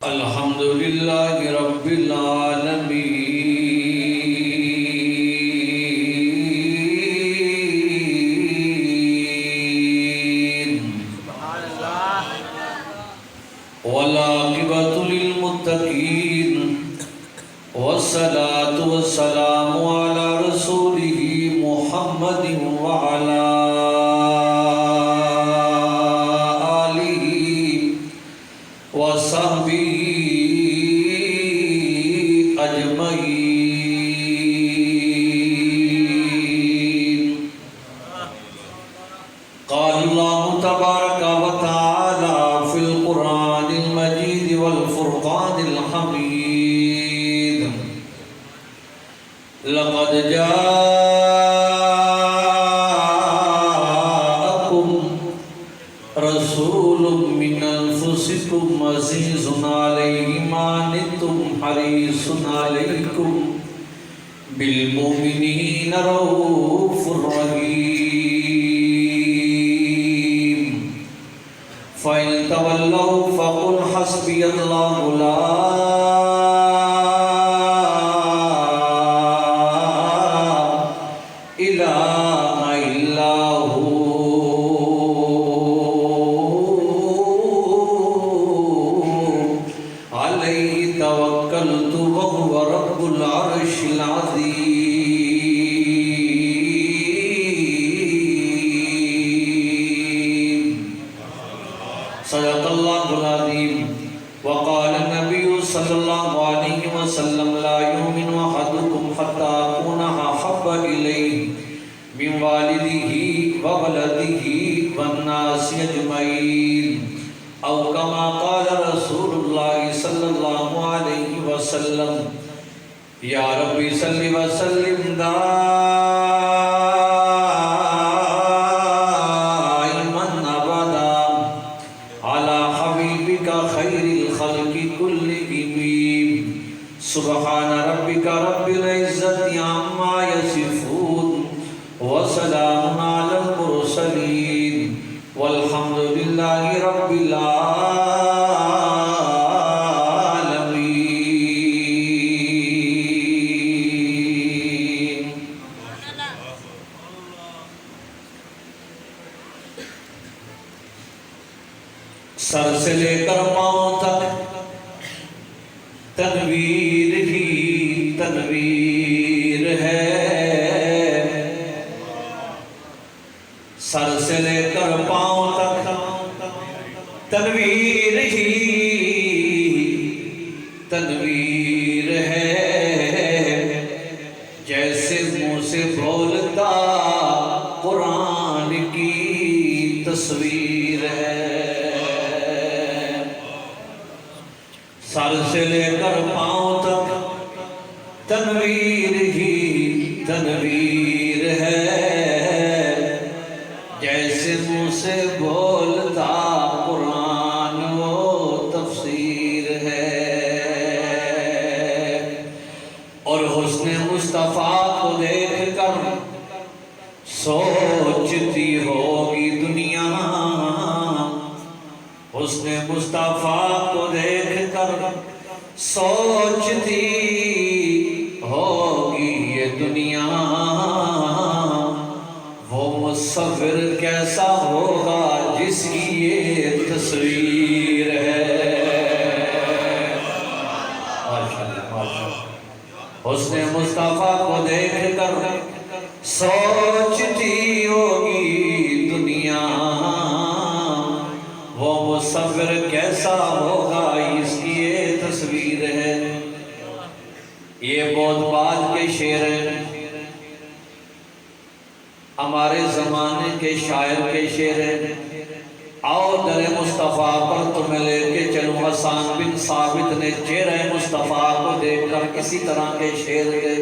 الحمد للہ رب العالمین والعاقبۃ للمتقین والصلاة والسلام علی رسولہ محمد وعلی وصحبہ اجمعین۔ قال اللہ تبارک و تعالی فی القرآن المجید والفرقان الحمید: لقد جاءکم رسول من انفسکم عزیز علیہ ما عنتم حریص علیکم بالمؤمنین رؤوف رحیم۔ فإن تولوا فقل حسبی اللہ لا الہ الا ہو علیہ توکلت وهو رب العرش العظیم۔ صدق اللہ العظیم۔ وقال النبی صلی اللہ علیہ وسلم: لا یؤمن احدکم حتی اکون احب الیہ من والدہ وولدہ والناس اجمعین، او کما قال رسول اللہ صلی اللہ علیہ وسلم: یا ربی صلی وسلم دائما ابدا علی حبیبک خیر الخلق کلہم، سبحان ربک رب العزت عما یصفون وسلام علی المرسلین والحمد للہ رب العالمین۔ سر سے لے کر پاؤں تک تنویر ہی تنویر ہے، سر سے لے کر پاؤں تک تنویر ہی تنویر ہے، جیسے منہ سے بولتا قرآن کی تصویر ہے۔ سر سے لے کر پاؤں تک تنویر ہی تنویر ہے، جیسے منہ سے بولتا قرآن وہ تفسیر ہے۔ اور حسن مصطفیٰ کو دیکھ کر سوچتی ہوگی دنیا، حسن مصطفیٰ کو دیکھ کر سوچتی ہوگی یہ دنیا، وہ مصور کیسا ہوگا جس کی یہ تصویر ہے۔ حسن مصطفیٰ کو دیکھ کر سوچتی ہوگی دنیا، وہ مصور کیسا ہوگا اس کی یہ تصویر ہے۔ یہ بہت بعد کے شعر ہیں، ہمارے زمانے کے شاعر کے شعر ہیں۔ آؤ در مصطفیٰ پر تمہیں لے کے چلوں۔ حسان بن ثابت نے چہرہ مصطفیٰ کو دیکھ کر اسی طرح کے شعر گئے،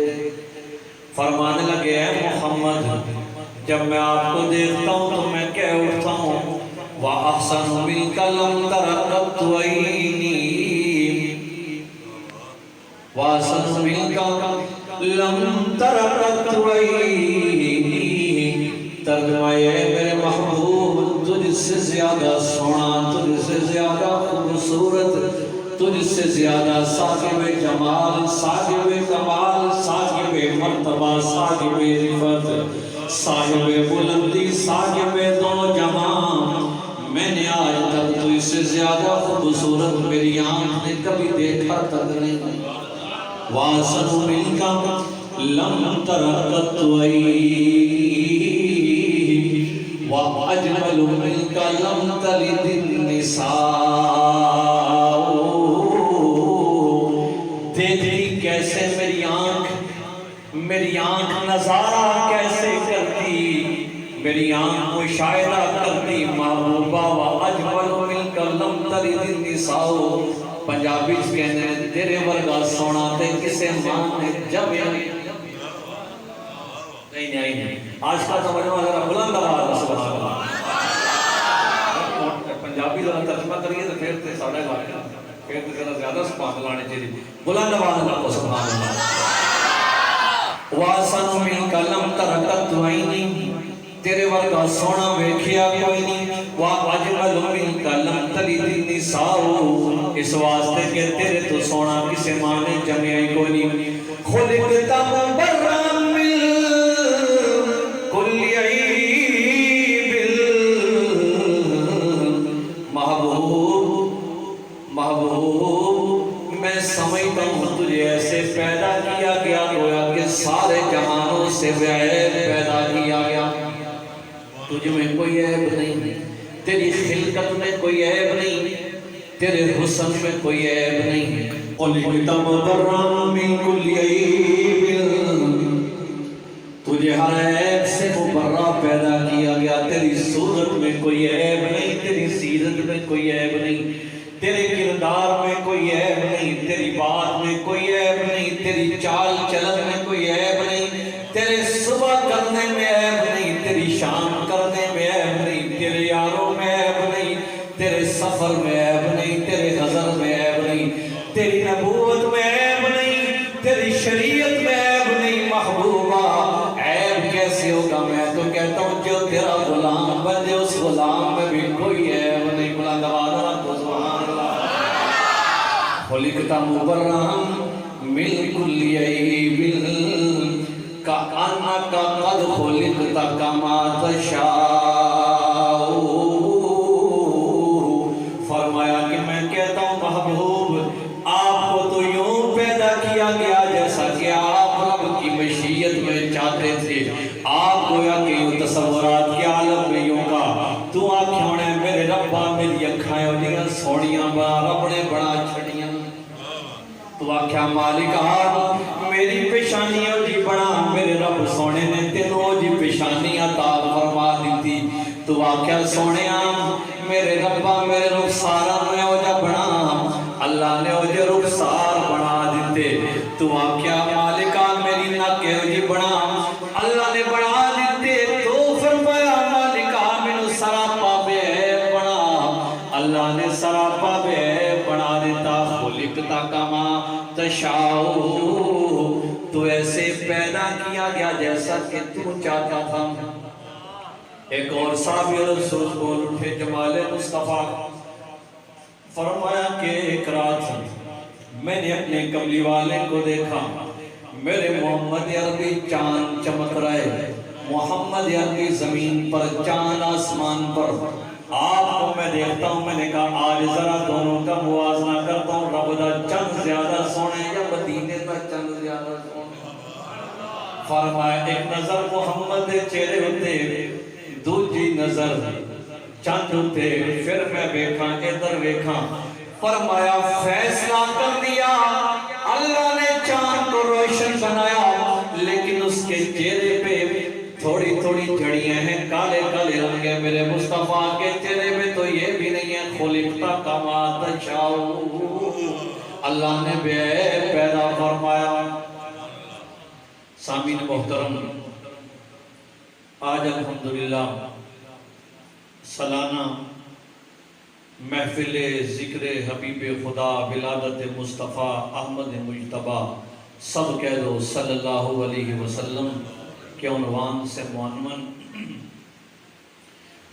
فرمانے لگے: اے محمد، جب میں آپ کو دیکھتا ہوں تو میں کہہ اٹھتا ہوں: وَأَحْسَنُ مِنْكَ لَمْ تَرَ قَطُّ عَيْنِي، وَأَحْسَنُ مِنْكَ لَمْ تَرَ قَطُّ عَيْنِي۔ ترجمہ یہ ہے: میرے محبوب، تجھ سے زیادہ سونا، تجھ سے زیادہ خوبصورت تجھ سے زیادہ صاحب جمال، صاحب کمال، صاحب مرتبہ، صاحب رفعت، صاحب بلندی، صاحب دو جہاں، میں نے آج تک تجھ سے زیادہ خوبصورت میری آنکھ نے کبھی دیکھا تک نہیں۔ وَأَحْسَنُ مِنْكَ لَمْ تَرَ قَطُّ عَيْنِي وَأَجْمَلُ مِنْكَ لَمْ تَلِدِ النِّسَاءُ۔ دیکھتی کیسے میری آنکھ نظارہ کیسے کرتی، میری آنکھ مشاہدہ کرتی محبوبہ، وَأَجْمَلُ مِنْكَ لَمْ تَلِدِ النِّسَاءُ۔ پنجابی کہنے ہیں تیرے ورگا سونا تے کسے ماں نے جمع نہیں۔ آج کا سمجھو اگر بلند آواز سبحان اللہ، پنجابی ذرا ترجمہ کریے تو پھر تے ساڑھے لاکھ پھر تے ذرا زیادہ سبحان اللہ آنے چاہیے، بلند آواز اللہ سبحان اللہ۔ وَأَحْسَنُ مِنْكَ لَمْ تَرَ قَطُّ عَيْنِي، تیرے ورگا سونا ویکھیا کوئی نہیں، وَأَجْمَلُ مِنْكَ لَمْ تَلِدِ النِّسَاءُ، اس واسطے کہ تیرے تو سونا کسے ماں نے جمعی کوئی نہیں۔ خُلِقْتَ مُبَرًّا مِنْ كُلِّ عَیْبٍ، محبوب میں سمجھتا ہوں تجھے ایسے پیدا کیا گیا گویا کہ سارے جہانوں سے عیب پیدا کیا گیا، تجھ میں کوئی عیب نہیں، تیری خلقت میں کوئی عیب نہیں، تیرے حسن میں کوئی عیب نہیں۔ خُلِقْتَ مُبَرًّا مِنْ كُلِّ عَیْبٍ، تجھے ہر عیب سے مبرہ پیدا کیا گیا، تیری صورت میں کوئی عیب نہیں، تیری سیرت میں کوئی عیب نہیں، تیرے کردار میں کوئی عیب نہیں، تیری بات میں کوئی عیب نہیں، تیری چال چلن میں کوئی عیب نہیں، تیرے صبح کرنے میں عیب نہیں، تیری شام کرنے میں عیب نہیں، تیرے یاروں میں عیب نہیں، تیرے سفر میں عیب نہیں، تیرے غزل میں عیب نہیں، تیری نبوت میں عیب نہیں، تیری شریعت میں عیب نہیں۔ محبوبہ عیب کیسے ہوگا؟ میں تو کہتا ہوں جو تیرا غلام بندے اس غلام میں بھی کوئی عیب نہیں۔ بلند آواز رکھو سبحان اللہ۔ خُلِقْتَ مُبَرًّا مِنْ كُلِّ عَیْبٍ كَأَنَّكَ قَدْ خُلِقْتَ كَمَا تَشَاءُ، فرمایا کہ میں کہتا ہوں محبوب آپ کو تو یوں پیدا کیا گیا جیسا کہ آپ رب کی مشیت میں چاہتے تھے، آپ گویا کہ یوں تصورات کے عالم میں یوں کا تو آنکھیں نے میرے ربا میری اکھائیں ہولیاں سوڑیاں بنا رب نے بنا چھڑیاں، تو آکھیا مالکہ میری پیشانیوں جی بنا، میرے رب سونے نے تینوں جی پیشانی عطا فرما دیتی، تو آکھیا سونیا میرے ربا میرے رخسارہ میں ہو جا بنا، اللہ نے ہو جا رخسار بنا دیتے، تو آکھیا مالکہ میری ناکے ہو جی بنا، اللہ نے بنا دیتے، تو فرمایا مالکہ میں سراپا بے بنا، اللہ نے سراپا بے بنا دیتا۔ خُلِقْتَ کَمَا تَشَاءُ، تو ایسے پیدا کیا گیا جیسا کہ تو چاہتا تھا۔ ایک اور صحابی رسول بول اٹھے جمال مصطفیٰ، فرمایا کہ ایک رات میں نے اپنے کملی والے کو دیکھا، میرے محمد عربی چاند چمک رہے، محمد عربی زمین پر چاند آسمان پر، آپ کو میں دیکھتا ہوں، میں نے کہا آج ذرا دونوں کا موازنہ کرتا ہوں، رب دا چند زیادہ سونے یا مدینے دا چند زیادہ سونے؟ فرمایا ایک نظر محمد دے چہرے ہوتے، دوجی نظر چند ہوتے، پھر میں بیکھا ادھر بیکھا، فرمایا فیصلہ کر دیا، اللہ نے چاند کو روشن بنایا، لیکن اس کے چہرے پہ تھوڑی تھوڑی جھڑیاں ہیں، کالے کالے رنگ ہیں، میرے مصطفیٰ کے چہرے پہ تو یہ بھی نہیں ہے۔ خُلِقْتَ كَمَا تَشَاءُ، اللہ نے بے عیب پیدا فرمایا۔ سامعین محترم، آج الحمدللہ سالانہ محفل ذکر حبیب خدا ولادت مصطفیٰ احمد مجتبیٰ سب کہہ دو صلی اللہ علیہ وسلم کے عنوان سے معنون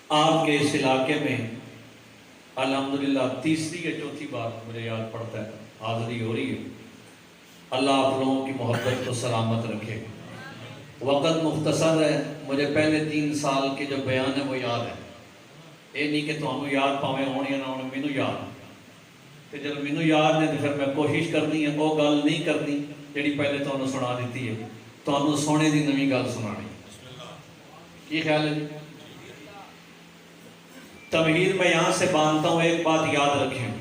آپ کے اس علاقے میں الحمدللہ تیسری یا چوتھی بار مجھے یاد پڑتا ہے حاضری ہو رہی ہے۔ اللہ آپ لوگوں کی محبت کو سلامت رکھے۔ وقت مختصر ہے، مجھے پہلے 3 سال کے جو بیان ہے وہ یاد ہے، یہ نہیں کہ تمہیں یاد پاویں ہون یا نہ ہون، مینوں یاد کہ جب مینوں یاد ہے تو پھر میں کوشش کرنی ہے وہ گل نہیں کرنی جیڑی پہلے تمہیں سنا دیتی ہے، تمہیں سونے دی نویں گل سنانی۔ کی خیال ہے جی؟ تمہید میں یہاں سے باندھتا ہوں، ایک بات یاد رکھیں،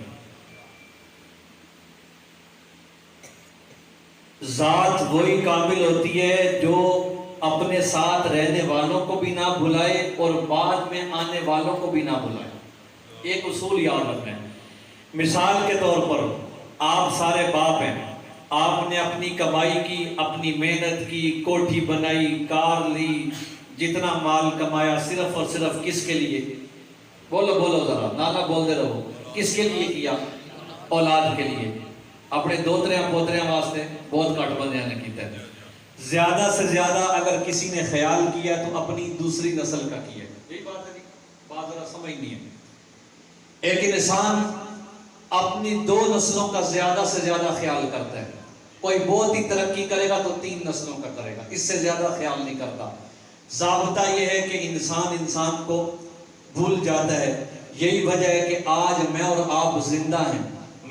ذات وہی کامل ہوتی ہے جو اپنے ساتھ رہنے والوں کو بھی نہ بھلائے اور بعد میں آنے والوں کو بھی نہ بھلائے۔ ایک اصول یاد رکھنا ہے۔ مثال کے طور پر آپ سارے باپ ہیں، آپ نے اپنی کمائی کی، اپنی محنت کی، کوٹھی بنائی، کار لی، جتنا مال کمایا، صرف اور صرف کس کے لیے؟ بولو بولو ذرا، نانا بولتے رہو، کس کے لیے کیا؟ اولاد کے لیے، اپنے دوتریاں پوتریاں واسطے بہت کٹ بندیاں نے کیتا ہے۔ زیادہ سے زیادہ اگر کسی نے خیال کیا تو اپنی دوسری نسل کا کیا، یہی بات ہے نہیں؟ بات ذرا سمجھ نہیں ہے۔ ایک انسان اپنی 2 نسلوں کا زیادہ سے زیادہ خیال کرتا ہے، کوئی بہت ہی ترقی کرے گا تو 3 نسلوں کا کرے گا، اس سے زیادہ خیال نہیں کرتا۔ ضابطہ یہ ہے کہ انسان کو بھول جاتا ہے۔ یہی وجہ ہے کہ آج میں اور آپ زندہ ہیں،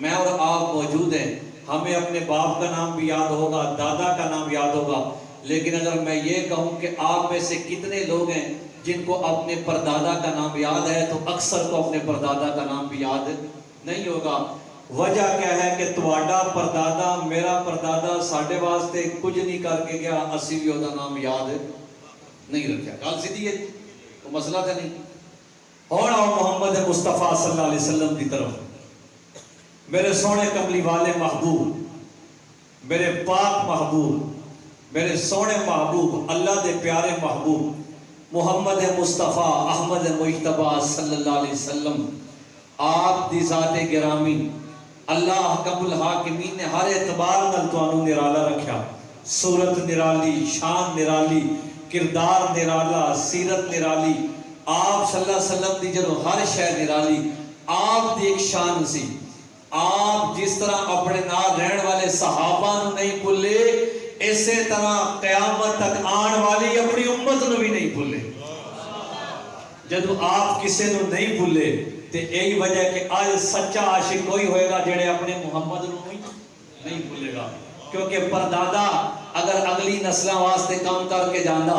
میں اور آپ موجود ہیں، ہمیں اپنے باپ کا نام بھی یاد ہوگا، دادا کا نام یاد ہوگا، لیکن اگر میں یہ کہوں کہ آپ میں سے کتنے لوگ ہیں جن کو اپنے پردادا کا نام یاد ہے، تو اکثر کو اپنے پردادا کا نام بھی یاد نہیں ہوگا۔ وجہ کیا ہے کہ تواڈا پردادا، میرا پردادا ساڈے واسطے کچھ نہیں کر کے گیا، اسی بھی ਉਹਦਾ نام یاد نہیں رکھا۔ گل سیدھی ہے، تو مسئلہ تو نہیں۔ اور آؤ محمد مصطفیٰ صلی اللہ علیہ وسلم کی طرف۔ میرے سونے کملی والے محبوب، میرے پاک محبوب، میرے سونے محبوب، اللہ دے پیارے محبوب محمد مصطفیٰ احمد مجتبہ صلی اللہ علیہ وسلم، آپ دی ذات گرامی اللہ حکم الحاکمین نے ہر اعتبار نال تانوں نرالا رکھا۔ صورت نرالی، شان نرالی، کردار نرالا، سیرت نرالی، آپ صلی اللہ علیہ وسلم دی جدوں ہر شے نرالی۔ آپ دی ایک شان سی، آپ جس طرح اپنے نال رہن والے صحابہ نو نہیں بھولے، اسی طرح قیامت تک آن والی اپنی امت نو بھی نہیں بھولے۔ جدو آپ کسے نو نہیں بھولے تے یہی وجہ ہے کہ آج سچا عاشق کوئی ہوئے گا جڑے اپنے محمد نو نہیں بھولے گا، کیونکہ پردادا اگر اگلی نسلوں واسطے کام کر کے جاندہ،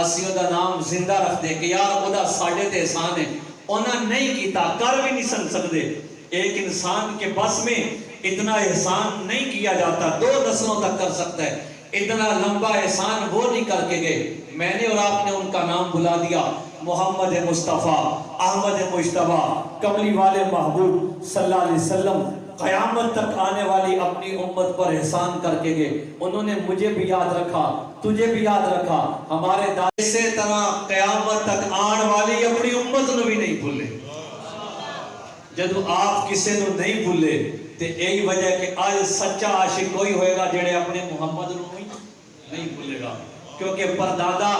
اسی دا نام زندہ رکھ دے کہ یار او دا ساڑھے تے احسان ہے، انہاں نہیں کیتا، کر بھی نہیں سن سکتے۔ ایک انسان کے بس میں اتنا احسان نہیں کیا جاتا، 2 نسلوں تک کر سکتا ہے، اتنا لمبا احسان وہ نہیں کر کے گئے۔ میں نے اور آپ نے ان کا نام بلا دیا، محمد مصطفیٰ احمد مجتبہ کملی والے محبوب صلی اللہ علیہ وسلم قیامت تک آنے والی اپنی امت پر احسان کر کے گئے۔ انہوں نے مجھے بھی یاد رکھا، تجھے بھی یاد رکھا، ہمارے دادے سے طرح قیامت تک آن والی اپنی امت نو بھی نہیں بھولے۔ جدو آپ کسے نو نہیں بھولے تے یہی وجہ ہے کہ آج سچا عاشق کوئی ہوئے گا جڑے اپنے محمد نو نہیں بھولے گا، کیونکہ پردادا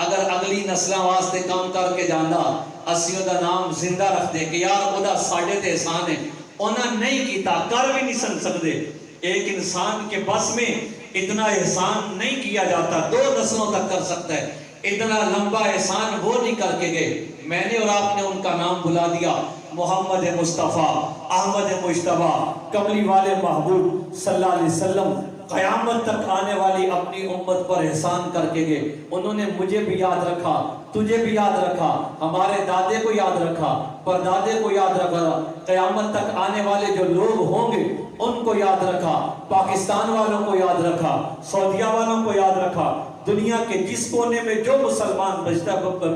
اگر اگلی نسلوں واسطے کام کر کے جاندہ، اسی دا نام زندہ رکھ دے کہ یار او دا ساڑھے تے احسان ہے، انہاں نہیں کیتا، کر بھی نہیں سن سکتے۔ ایک انسان کے بس میں اتنا احسان نہیں کیا جاتا، 2 نسلوں تک کر سکتا ہے، اتنا لمبا احسان وہ نہیں کر کے گئے۔ میں نے اور آپ نے ان کا نام بلا دیا، محمد مصطفیٰ احمد مجتبہ کملی والے محبوب صلی اللہ علیہ وسلم قیامت تک آنے والی اپنی امت پر احسان کر کے گئے۔ انہوں نے مجھے بھی یاد رکھا، تجھے بھی یاد رکھا، ہمارے دادے کو یاد رکھا، پردادے کو یاد رکھا، قیامت تک آنے والے جو لوگ ہوں گے ان کو یاد رکھا، پاکستان والوں کو یاد رکھا، سعودیہ والوں کو یاد رکھا، دنیا کے جس کونے میں جو مسلمان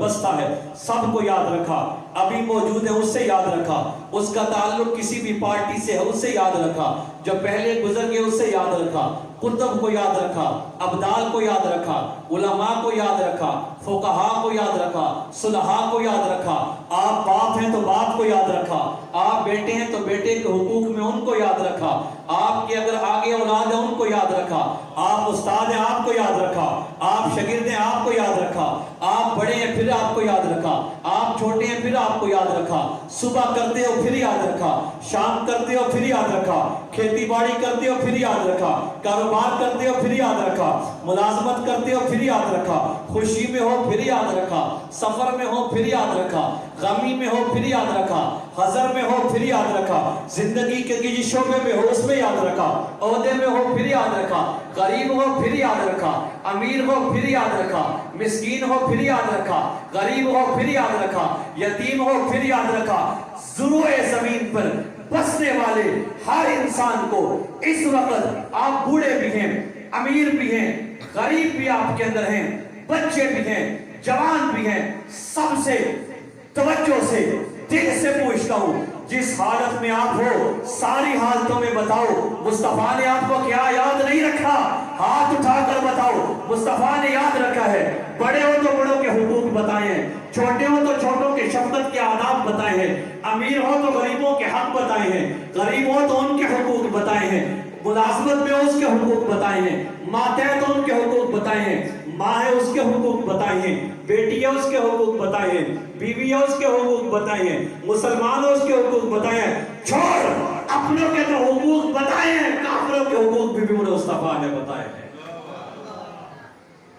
بستا ہے سب کو یاد رکھا، ابھی موجود ہے اس سے یاد رکھا، اس کا تعلق کسی بھی پارٹی سے ہے اس سے یاد رکھا، جو پہلے گزر گئے اس سے یاد رکھا، قطب کو یاد رکھا، ابدال کو یاد رکھا، علماء کو یاد رکھا، فقہاء کو یاد رکھا، صلحاء کو یاد رکھا، آپ باپ ہیں تو باپ کو یاد رکھا، آپ بیٹے ہیں تو بیٹے کے حقوق میں ان کو یاد رکھا، آپ کے اگر آگے اولاد ہیں ان کو یاد رکھا، آپ استاد ہیں آپ کو یاد رکھا، آپ شاگرد ہیں آپ کو یاد رکھا، آپ بڑے ہیں پھر آپ کو یاد رکھا، آپ آپ چھوٹے ہیں پھر آپ کو یاد رکھا، صبح کرتے ہو پھر یاد رکھا، شام کرتے ہو پھر یاد رکھا، کھیتی باڑی کرتے ہو پھر یاد رکھا، کاروبار کرتے ہو پھر یاد رکھا، ملازمت کرتے ہو پھر یاد رکھا، خوشی میں ہو پھر یاد رکھا، سفر میں ہو پھر یاد رکھا، غمی میں ہو پھر یاد رکھا، حضر میں ہو پھر یاد رکھا، زندگی کے کسی شعبے میں ہو اس میں یاد رکھا، عہدے میں ہو پھر یاد رکھا، غریب ہو پھر یاد رکھا، امیر ہو پھر یاد رکھا، مسکین ہو پھر یاد رکھا، غریب ہو پھر یاد رکھا، یتیم ہو پھر یاد رکھا۔ ضروع زمین پر بسنے والے ہر انسان کو اس وقت آپ بوڑھے بھی ہیں، امیر بھی ہیں، غریب بھی آپ کے اندر ہیں، بچے بھی ہیں، جوان بھی ہیں، سب سے توجہ سے دل سے پوچھتا ہوں، جس حالت میں آپ ہو ساری حالتوں میں بتاؤ مصطفیٰ نے آپ کو کیا یاد نہیں رکھا؟ ہاتھ اٹھا کر بتاؤ مصطفیٰ نے یاد رکھا ہے۔ بڑے ہو تو بڑوں کے حقوق بتائے ہیں، چھوٹے ہو تو چھوٹوں کے شفقت کے آداب بتائے ہیں، امیر ہو تو غریبوں کے حق بتائے ہیں، غریب ہو تو ان کے حقوق بتائے ہیں، ملازمت میں اس کے حقوق بتائے ہیں، ماتحت ان کے حقوق بتائے ہیں، ماں ہے اس کے حقوق بتائے ہیں، بیٹی ہے اس کے حقوق بتائے ہیں، بیوی ہے اس کے حقوق بتائے ہیں، مسلمان ہے اس کے حقوق بتائے ہیں۔ چھوڑ اپنوں کے تو حقوق بتائے ہیں، کافروں کے حقوق بھی مصطفیٰ نے بتائے ہیں۔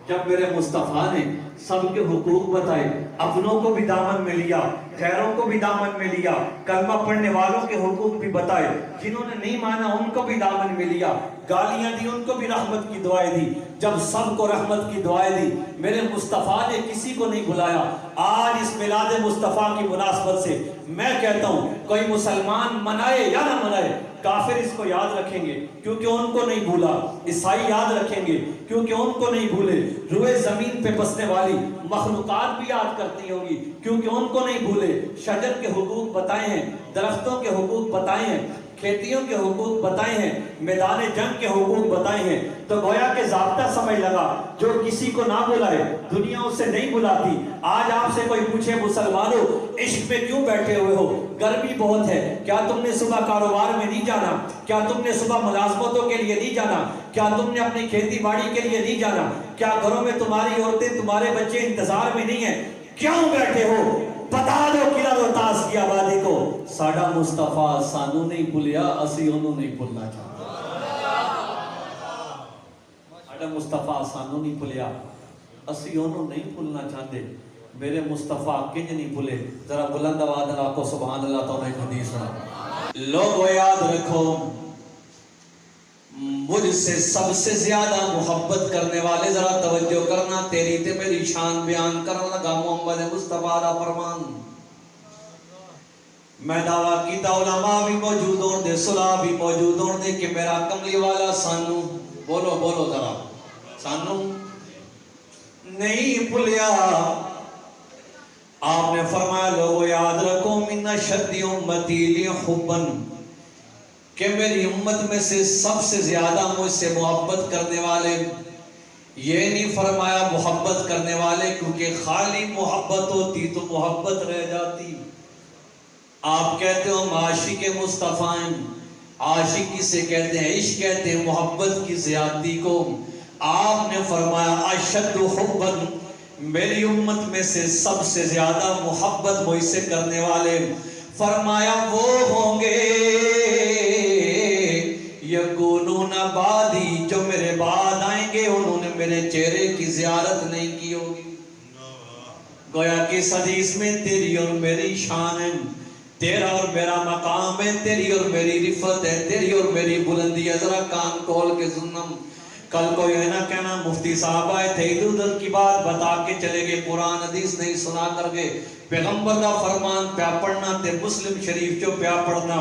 جب میرے مصطفیٰ نے سب کے حقوق بتائے، اپنوں کو بھی دامن میں لیا، غیروں کو بھی دامن میں لیا، کلمہ پڑھنے والوں کے حقوق بھی بتائے، جنہوں نے نہیں مانا ان کو بھی دامن میں لیا، گالیاں دی ان کو بھی رحمت کی دعائیں دی۔ جب سب کو رحمت کی دعائیں دی، میرے مصطفیٰ نے کسی کو نہیں بلایا۔ آج اس میلاد مصطفیٰ کی مناسبت سے میں کہتا ہوں، کوئی مسلمان منائے یا نہ منائے، کافر اس کو یاد رکھیں گے کیونکہ ان کو نہیں بھولا، عیسائی یاد رکھیں گے کیونکہ ان کو نہیں بھولے، روئے زمین پہ بسنے والی مخلوقات بھی یاد کرتی ہوگی کیونکہ ان کو نہیں بھولے۔ شجر کے حقوق بتائے ہیں، درختوں کے حقوق بتائے ہیں، کھیتیوں کے حقوق بتائے ہیں، میدان جنگ کے حقوق بتائے ہیں۔ تو گویا کہ ضابطہ سمجھ لگا، جو کسی کو نہ بلائے دنیا اسے نہیں بلاتی۔ آج آپ سے کوئی پوچھے مسلمانوں عشق پہ کیوں بیٹھے ہوئے ہو؟ گرمی بہت ہے، کیا تم نے صبح کاروبار میں نہیں جانا؟ کیا تم نے صبح ملازمتوں کے لیے نہیں جانا؟ کیا تم نے اپنی کھیتی باڑی کے لیے نہیں جانا؟ کیا گھروں میں تمہاری عورتیں تمہارے بچے انتظار میں نہیں ہیں؟ کیوں بیٹھے ہو؟ بتا دو قلعہ روہتاس کی آبادی کو، ساڈا مصطفیٰ سانو نہیں بھولیا، اسی انہوں نہیں بھولنا چاہتے۔ ساڈا مصطفیٰ سانو نہیں بھولیا، اسی انہوں نہیں بھولنا چاہتے۔ میرے مصطفیٰ کنج نہیں بھولے۔ ذرا بلند آواز اللہ کو سبحان اللہ تو ایک حدیث سنا۔ لوگو یاد رکھو، مجھ سے سب سے زیادہ محبت کرنے والے، ذرا توجہ کرنا، تیری تے میری شان بیان کرنا لگا محمد مصطفیٰ دا فرمان۔ میں دعویٰ کیتا علماء بھی موجود ہوں دے، صلاح بھی موجود ہوں دے کہ میرا کملی والا سانو، بولو بولو ذرا، سانو نہیں بھولیا۔ آپ نے فرمایا لوگو یاد رکھو، من اشد امتی لی حباً، کہ میری امت میں سے سب سے زیادہ مجھ سے محبت کرنے والے، یہ نہیں فرمایا محبت کرنے والے کیونکہ خالی محبت ہوتی تو محبت رہ جاتی۔ آپ کہتے ہو عاشق مصطفیٰ ہیں، عاشق کسے کہتے ہیں؟ عشق کہتے ہیں محبت کی زیادتی کو۔ آپ نے فرمایا اشد حباً، میری امت میں سے سب سے زیادہ محبت مجھ سے کرنے والے، فرمایا وہ ہوں گے یکونون بعدی، جو میرے بعد آئیں گے انہوں نے میرے چہرے کی زیارت نہیں کی ہوگی۔ گویا کہ اس حدیث میں تیری اور میری شان ہے، تیرا اور میرا مقام ہے، تیری اور میری رفت ہے، تیری اور میری بلندی ہے۔ ذرا کان کھول کے سننا، کل کو یہ نہ کہنا مفتی صاحب آئے تھے ادھر ادھر کی بات بتا کے چلے گئے، قرآن حدیث نہیں سنا کر گئے، پیغمبر کا فرمان پیا پڑھنا تے مسلم شریف جو پیا پڑھنا۔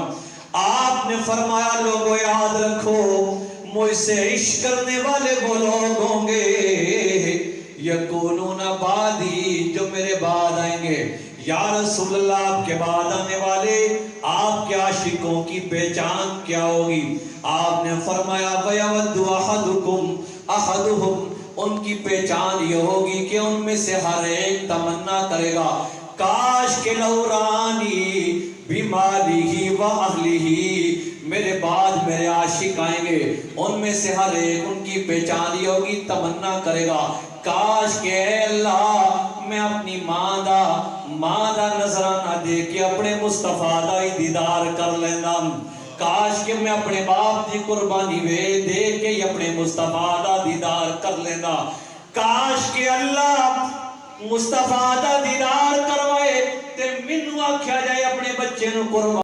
آپ نے فرمایا لوگو یاد رکھو، مجھ سے عشق کرنے والے وہ لوگ ہوں گے یکونون بعدی، جو میرے بعد آئیں گے۔ یا رسول اللہ، آپ کے بعد آنے والے آپ کے عاشقوں کی پہچان کیا ہوگی؟ آپ نے فرمایا وَيَوَدُّ أَحَدُهُمْ، ان کی پہچان یہ ہوگی کہ ان میں سے ہر ایک تمنا کرے گا کاش کہ لو رانی بمالیہ و اہلہ، میرے بعد میرے عاشق آئیں گے، ان میں سے ہر ایک ان کی پہچان یہ ہوگی، تمنا کرے گا کاش کہ اے اللہ میں اپنی ماں دا نظرانہ دے کے اپنے مصطفیٰ دا ہی دیدار کر لینا، کاش کہ میں اپنے باپ دی قربانی وے دے کے ہی اپنے مصطفیٰ دا دیدار کر لینا، کاش کہ اللہ مصطفیٰ دا دیدار کروائے تے منو آکھیا جائے اپنے بچے نو قربان